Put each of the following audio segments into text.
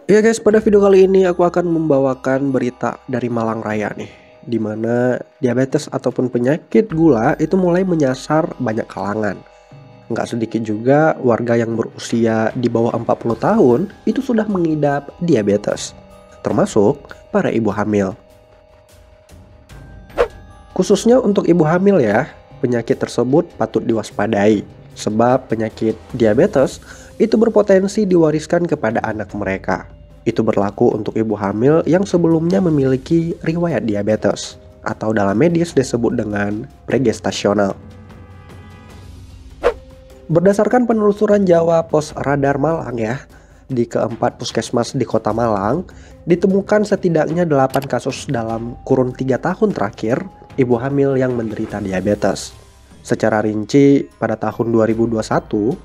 Ya guys, pada video kali ini aku akan membawakan berita dari Malang Raya nih, di mana diabetes ataupun penyakit gula itu mulai menyasar banyak kalangan. Nggak sedikit juga warga yang berusia di bawah 40 tahun itu sudah mengidap diabetes, termasuk para ibu hamil. Khususnya untuk ibu hamil ya, penyakit tersebut patut diwaspadai, sebab penyakit diabetes itu berpotensi diwariskan kepada anak mereka. Itu berlaku untuk ibu hamil yang sebelumnya memiliki riwayat diabetes, atau dalam medis disebut dengan pregestasional. Berdasarkan penelusuran Jawa Pos Radar Malang ya, di keempat puskesmas di Kota Malang, ditemukan setidaknya 8 kasus dalam kurun 3 tahun terakhir ibu hamil yang menderita diabetes. Secara rinci, pada tahun 2021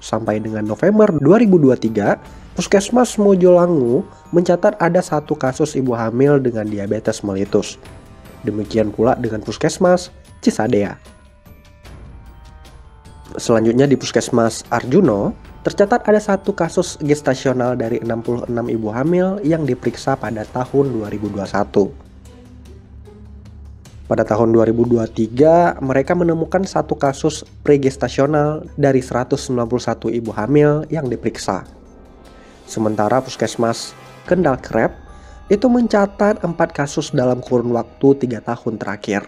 sampai dengan November 2023, Puskesmas Mojolangu mencatat ada 1 kasus ibu hamil dengan diabetes mellitus. Demikian pula dengan Puskesmas Cisadea. Selanjutnya di Puskesmas Arjuno, tercatat ada 1 kasus gestasional dari 66 ibu hamil yang diperiksa pada tahun 2021. Pada tahun 2023, mereka menemukan 1 kasus pregestasional dari 191 ibu hamil yang diperiksa. Sementara Puskesmas Kendal Krep itu mencatat 4 kasus dalam kurun waktu 3 tahun terakhir.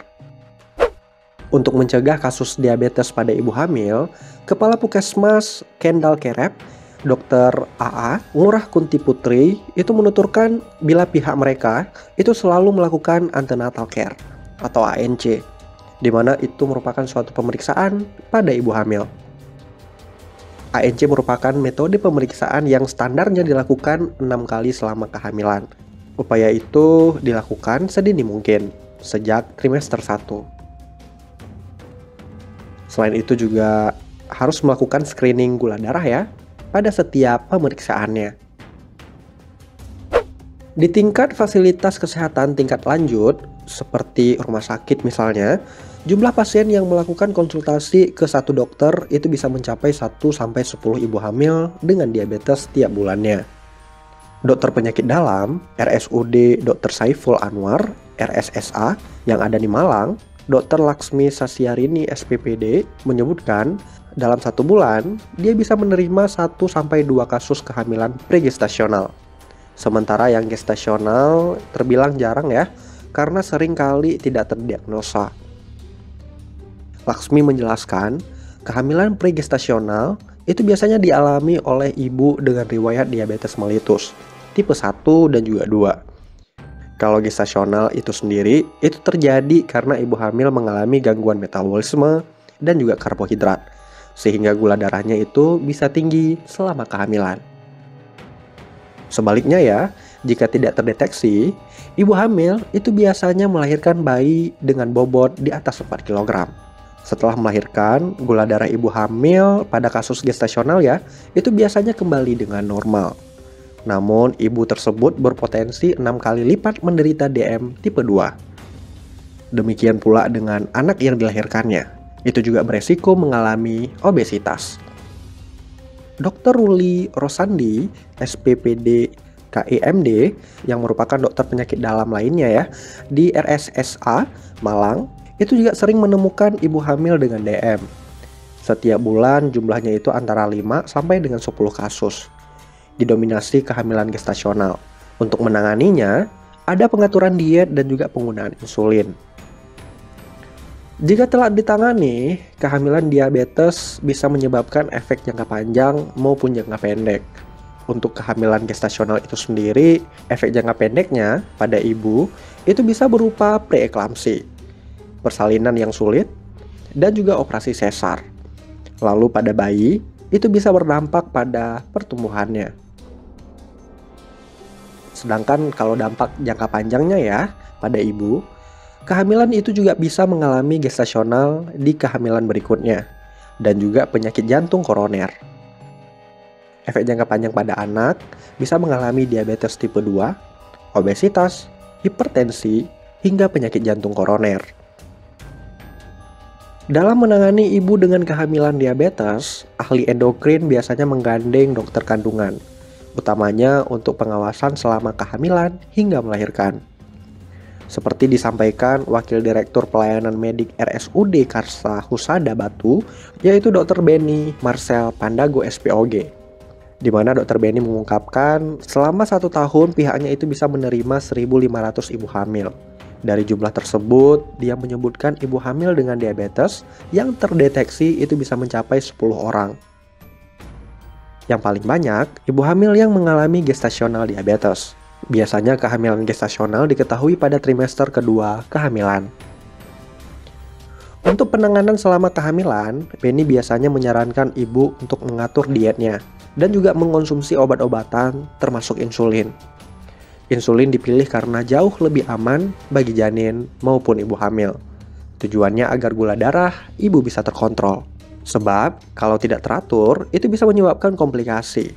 Untuk mencegah kasus diabetes pada ibu hamil, Kepala Puskesmas Kendal Krep, Dr. AA Ngurah Kunti Putri, itu menuturkan bila pihak mereka itu selalu melakukan antenatal care atau ANC, di mana itu merupakan suatu pemeriksaan pada ibu hamil. ANC merupakan metode pemeriksaan yang standarnya dilakukan 6 kali selama kehamilan. Upaya itu dilakukan sedini mungkin, sejak trimester 1. Selain itu juga harus melakukan screening gula darah ya, pada setiap pemeriksaannya. Di tingkat fasilitas kesehatan tingkat lanjut, seperti rumah sakit misalnya, jumlah pasien yang melakukan konsultasi ke 1 dokter itu bisa mencapai 1-10 ibu hamil dengan diabetes setiap bulannya. Dokter penyakit dalam, RSUD Dr. Saiful Anwar, RSSA, yang ada di Malang, Dr. Laksmi Sasyarini SPPD, menyebutkan dalam 1 bulan, dia bisa menerima 1-2 kasus kehamilan pregestasional. Sementara yang gestasional terbilang jarang ya, karena sering kali tidak terdiagnosa. Laksmi menjelaskan, kehamilan pregestasional itu biasanya dialami oleh ibu dengan riwayat diabetes mellitus, tipe 1 dan juga 2. Kalau gestasional itu sendiri, itu terjadi karena ibu hamil mengalami gangguan metabolisme dan juga karbohidrat, sehingga gula darahnya itu bisa tinggi selama kehamilan. Sebaliknya ya, jika tidak terdeteksi, ibu hamil itu biasanya melahirkan bayi dengan bobot di atas 4 kg. Setelah melahirkan, gula darah ibu hamil pada kasus gestasional ya, itu biasanya kembali dengan normal. Namun, ibu tersebut berpotensi 6 kali lipat menderita DM tipe 2. Demikian pula dengan anak yang dilahirkannya. Itu juga beresiko mengalami obesitas. Dr. Ruli Rosandi, SPPD KIMD, yang merupakan dokter penyakit dalam lainnya ya, di RSSA Malang, itu juga sering menemukan ibu hamil dengan DM. Setiap bulan jumlahnya itu antara 5 sampai dengan 10 kasus. Didominasi kehamilan gestasional. Untuk menanganinya, ada pengaturan diet dan juga penggunaan insulin. Jika telah ditangani, kehamilan diabetes bisa menyebabkan efek jangka panjang maupun jangka pendek. Untuk kehamilan gestasional itu sendiri, efek jangka pendeknya pada ibu itu bisa berupa preeklamsi, persalinan yang sulit, dan juga operasi sesar. Lalu pada bayi, itu bisa berdampak pada pertumbuhannya. Sedangkan kalau dampak jangka panjangnya ya, pada ibu, kehamilan itu juga bisa mengalami gestasional di kehamilan berikutnya, dan juga penyakit jantung koroner. Efek jangka panjang pada anak bisa mengalami diabetes tipe 2, obesitas, hipertensi, hingga penyakit jantung koroner. Dalam menangani ibu dengan kehamilan diabetes, ahli endokrin biasanya menggandeng dokter kandungan utamanya untuk pengawasan selama kehamilan hingga melahirkan. Seperti disampaikan Wakil Direktur Pelayanan Medik RSUD Karsa Husada Batu, yaitu Dr. Benny Marcel Pandago SPOG. Di mana Dr. Benny mengungkapkan selama 1 tahun pihaknya itu bisa menerima 1.500 ibu hamil. Dari jumlah tersebut, dia menyebutkan ibu hamil dengan diabetes yang terdeteksi itu bisa mencapai 10 orang. Yang paling banyak, ibu hamil yang mengalami gestasional diabetes. Biasanya kehamilan gestasional diketahui pada trimester kedua kehamilan. Untuk penanganan selama kehamilan, Benny biasanya menyarankan ibu untuk mengatur dietnya dan juga mengonsumsi obat-obatan termasuk insulin. Insulin dipilih karena jauh lebih aman bagi janin maupun ibu hamil. Tujuannya agar gula darah ibu bisa terkontrol. Sebab kalau tidak teratur, itu bisa menyebabkan komplikasi.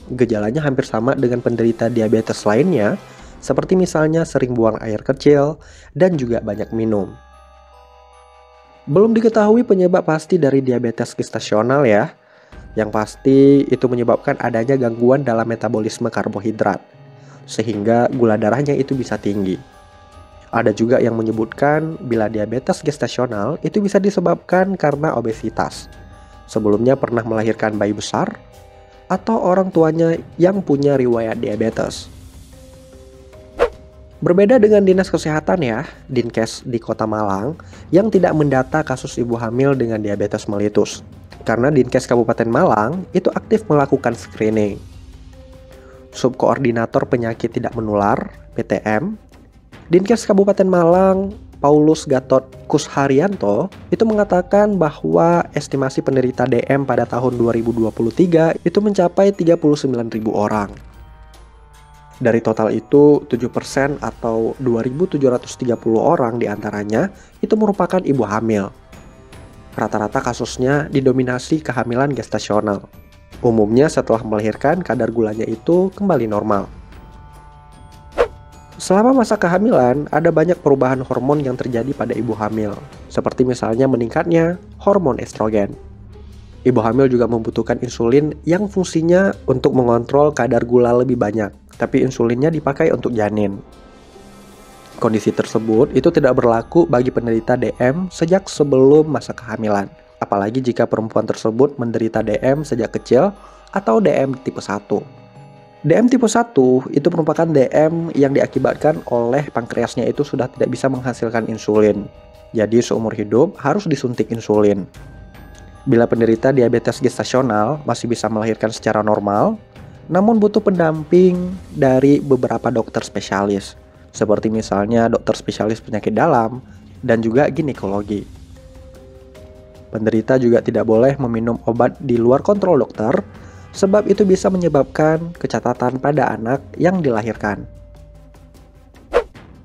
Gejalanya hampir sama dengan penderita diabetes lainnya, seperti misalnya sering buang air kecil dan juga banyak minum. Belum diketahui penyebab pasti dari diabetes gestasional ya. Yang pasti itu menyebabkan adanya gangguan dalam metabolisme karbohidrat, sehingga gula darahnya itu bisa tinggi. Ada juga yang menyebutkan bila diabetes gestasional itu bisa disebabkan karena obesitas. Sebelumnya pernah melahirkan bayi besar, atau orang tuanya yang punya riwayat diabetes. Berbeda dengan Dinas Kesehatan ya, Dinkes di Kota Malang yang tidak mendata kasus ibu hamil dengan diabetes mellitus. Karena Dinkes Kabupaten Malang itu aktif melakukan screening. Subkoordinator Penyakit Tidak Menular, PTM, Dinkes Kabupaten Malang, Paulus Gatot Kusharyanto itu mengatakan bahwa estimasi penderita DM pada tahun 2023 itu mencapai 39.000 orang. Dari total itu, 7% atau 2.730 orang diantaranya itu merupakan ibu hamil. Rata-rata kasusnya didominasi kehamilan gestasional. Umumnya setelah melahirkan kadar gulanya itu kembali normal. Selama masa kehamilan, ada banyak perubahan hormon yang terjadi pada ibu hamil, seperti misalnya meningkatnya hormon estrogen. Ibu hamil juga membutuhkan insulin yang fungsinya untuk mengontrol kadar gula lebih banyak, tapi insulinnya dipakai untuk janin. Kondisi tersebut itu tidak berlaku bagi penderita DM sejak sebelum masa kehamilan, apalagi jika perempuan tersebut menderita DM sejak kecil atau DM tipe 1. DM tipe 1 itu merupakan DM yang diakibatkan oleh pankreasnya itu sudah tidak bisa menghasilkan insulin. Jadi seumur hidup harus disuntik insulin. Bila penderita diabetes gestasional masih bisa melahirkan secara normal, namun butuh pendamping dari beberapa dokter spesialis, seperti misalnya dokter spesialis penyakit dalam dan juga ginekologi. Penderita juga tidak boleh meminum obat di luar kontrol dokter, sebab itu bisa menyebabkan kecacatan pada anak yang dilahirkan.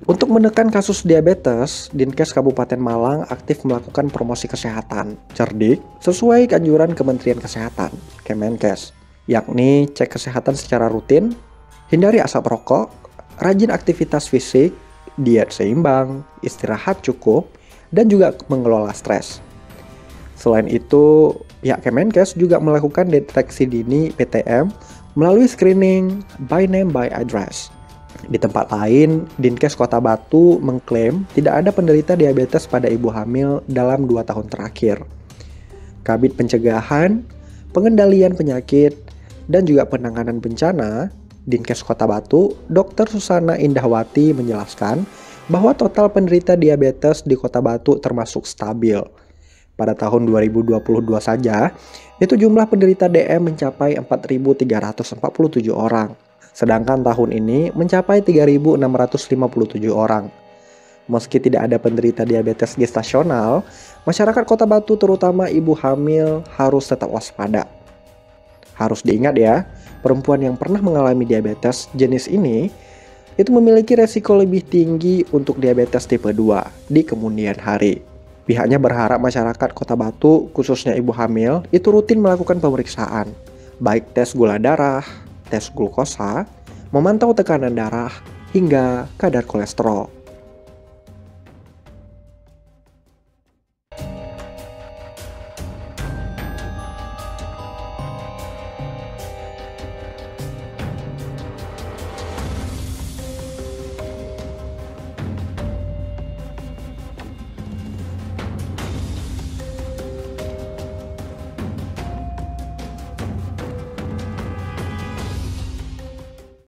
Untuk menekan kasus diabetes, Dinkes Kabupaten Malang aktif melakukan promosi kesehatan cerdik sesuai anjuran Kementerian Kesehatan, Kemenkes, yakni cek kesehatan secara rutin, hindari asap rokok, rajin aktivitas fisik, diet seimbang, istirahat cukup, dan juga mengelola stres. Selain itu, pihak Kemenkes juga melakukan deteksi dini PTM melalui screening by name by address. Di tempat lain, Dinkes Kota Batu mengklaim tidak ada penderita diabetes pada ibu hamil dalam 2 tahun terakhir. Kabid Pencegahan, Pengendalian Penyakit, dan juga Penanganan Bencana, Dinkes Kota Batu, Dr. Susana Indahwati menjelaskan bahwa total penderita diabetes di Kota Batu termasuk stabil. Pada tahun 2022 saja, itu jumlah penderita DM mencapai 4.347 orang. Sedangkan tahun ini mencapai 3.657 orang. Meski tidak ada penderita diabetes gestasional, masyarakat Kota Batu terutama ibu hamil harus tetap waspada. Harus diingat ya, perempuan yang pernah mengalami diabetes jenis ini itu memiliki resiko lebih tinggi untuk diabetes tipe 2 di kemudian hari. Pihaknya berharap masyarakat Kota Batu, khususnya ibu hamil, itu rutin melakukan pemeriksaan, baik tes gula darah, tes glukosa, memantau tekanan darah, hingga kadar kolesterol.